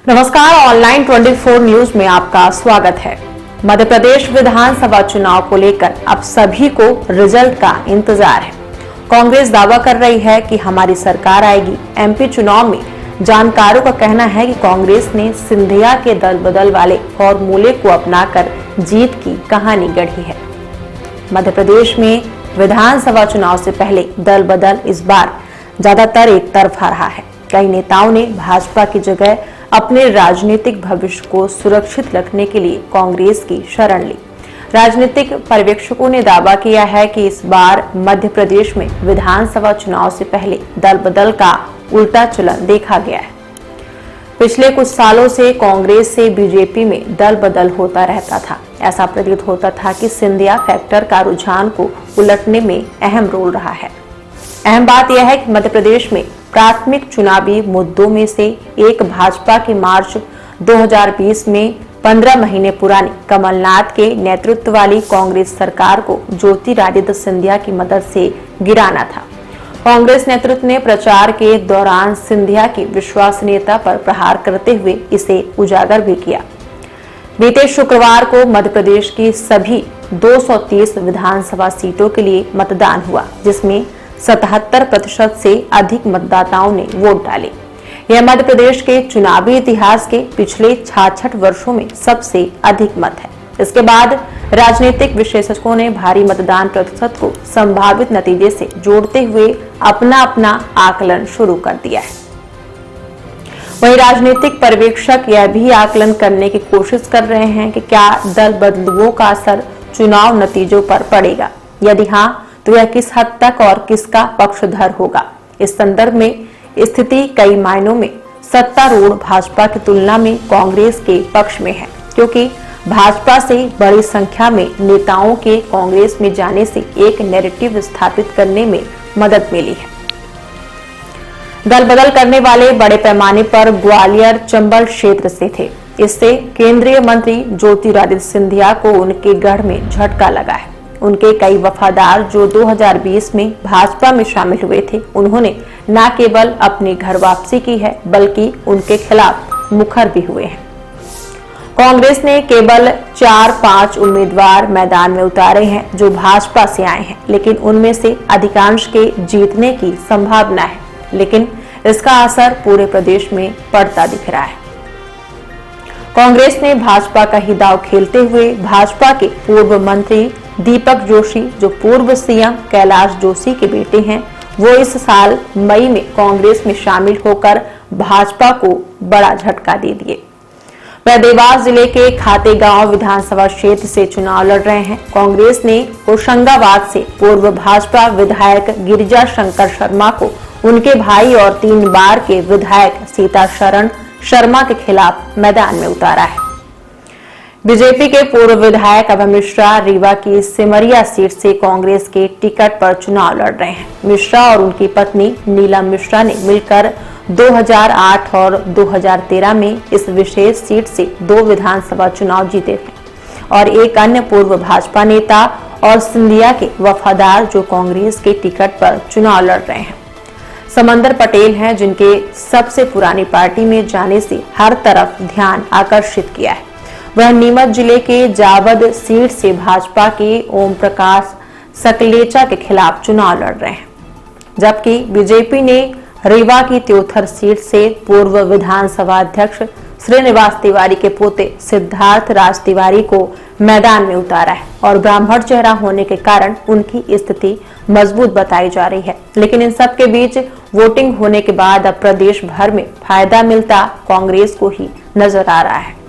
नमस्कार, online 24 news में आपका स्वागत है। मध्य प्रदेश विधानसभा चुनाव को लेकर अब सभी को रिजल्ट का इंतजार है। कांग्रेस दावा कर रही है कि हमारी सरकार आएगी। एमपी चुनाव में जानकारों का कहना है कि कांग्रेस ने सिंधिया के दल बदल वाले फॉर्मूले को अपनाकर जीत की कहानी गढ़ी है। मध्य प्रदेश में विधानसभा चुनाव से पहले दल बदल इस बार ज्यादातर एक तरफा रहा है। कई नेताओं ने भाजपा की जगह अपने राजनीतिक भविष्य को सुरक्षित रखने के लिए कांग्रेस की शरण ली। राजनीतिक पर्यवेक्षकों ने दावा किया है कि इस बार मध्य प्रदेश में विधानसभा चुनाव से पहले दल बदल का उल्टा चलन देखा गया है। पिछले कुछ सालों से कांग्रेस से बीजेपी में दल बदल होता रहता था। ऐसा प्रतीत होता था कि सिंधिया फैक्टर का रुझान को उलटने में अहम रोल रहा है। अहम बात यह है कि मध्य प्रदेश में प्राथमिक चुनावी मुद्दों में से एक भाजपा की मार्च 2020 में 15 महीने पुरानी कमलनाथ के नेतृत्व वाली कांग्रेस सरकार को ज्योतिरादित्य सिंधिया की मदद से गिराना था। कांग्रेस नेतृत्व ने प्रचार के दौरान सिंधिया की विश्वसनीयता पर प्रहार करते हुए इसे उजागर भी किया। बीते शुक्रवार को मध्य प्रदेश की सभी 230 विधानसभा सीटों के लिए मतदान हुआ, जिसमें 77% से अधिक मतदाताओं ने वोट डाले। यह मध्य प्रदेश के चुनावी इतिहास के पिछले 66 वर्षों में सबसे अधिक मत है। इसके बाद राजनीतिक विशेषज्ञों ने भारी मतदान प्रतिशत को संभावित नतीजे से जोड़ते हुए अपना अपना आकलन शुरू कर दिया है। वहीं राजनीतिक पर्यवेक्षक यह भी आकलन करने की कोशिश कर रहे हैं कि क्या दल बदलुओं का असर चुनाव नतीजों पर पड़ेगा। यदि हाँ, तो यह किस हद तक और किसका पक्षधर होगा। इस संदर्भ में स्थिति कई मायनों में सत्तारूढ़ भाजपा की तुलना में कांग्रेस के पक्ष में है, क्योंकि भाजपा से बड़ी संख्या में नेताओं के कांग्रेस में जाने से एक नैरेटिव स्थापित करने में मदद मिली है। दल बदल करने वाले बड़े पैमाने पर ग्वालियर चंबल क्षेत्र से थे। इससे केंद्रीय मंत्री ज्योतिरादित्य सिंधिया को उनके गढ़ में झटका लगा है। उनके कई वफादार जो 2020 में भाजपा में शामिल हुए थे, उन्होंने न केवल अपनी घर वापसी की है, बल्कि उनके खिलाफ मुखर भी हुए हैं। कांग्रेस ने केवल 4-5 उम्मीदवार मैदान में उतारे हैं जो भाजपा से आए हैं, लेकिन उनमें से अधिकांश के जीतने की संभावना है, लेकिन इसका असर पूरे प्रदेश में पड़ता दिख रहा है। कांग्रेस ने भाजपा का ही दांव खेलते हुए भाजपा के पूर्व मंत्री दीपक जोशी, जो पूर्व सीएम कैलाश जोशी के बेटे हैं, वो इस साल मई में कांग्रेस में शामिल होकर भाजपा को बड़ा झटका दे दिए। वह देवास जिले के खातेगांव विधानसभा क्षेत्र से चुनाव लड़ रहे हैं। कांग्रेस ने होशंगाबाद से पूर्व भाजपा विधायक गिरिजा शंकर शर्मा को उनके भाई और 3 बार के विधायक सीताशरण शर्मा के खिलाफ मैदान में उतारा है। बीजेपी के पूर्व विधायक अभय मिश्रा रीवा की सिमरिया सीट से कांग्रेस के टिकट पर चुनाव लड़ रहे हैं। मिश्रा और उनकी पत्नी नीलम मिश्रा ने मिलकर 2008 और 2013 में इस विशेष सीट से 2 विधानसभा चुनाव जीते थे और एक अन्य पूर्व भाजपा नेता और सिंधिया के वफादार जो कांग्रेस के टिकट पर चुनाव लड़ रहे हैं समंदर पटेल हैं, जिनके सबसे पुरानी पार्टी में जाने से हर तरफ ध्यान आकर्षित किया है। वह नीमच जिले के जावद सीट से भाजपा के ओम प्रकाश सकलेचा के खिलाफ चुनाव लड़ रहे हैं, जबकि बीजेपी ने रीवा की त्योथर सीट से पूर्व विधानसभा अध्यक्ष श्रीनिवास तिवारी के पोते सिद्धार्थ राज तिवारी को मैदान में उतारा है और ब्राह्मण चेहरा होने के कारण उनकी स्थिति मजबूत बताई जा रही है। लेकिन इन सब के बीच वोटिंग होने के बाद अब प्रदेश भर में फायदा मिलता कांग्रेस को ही नजर आ रहा है।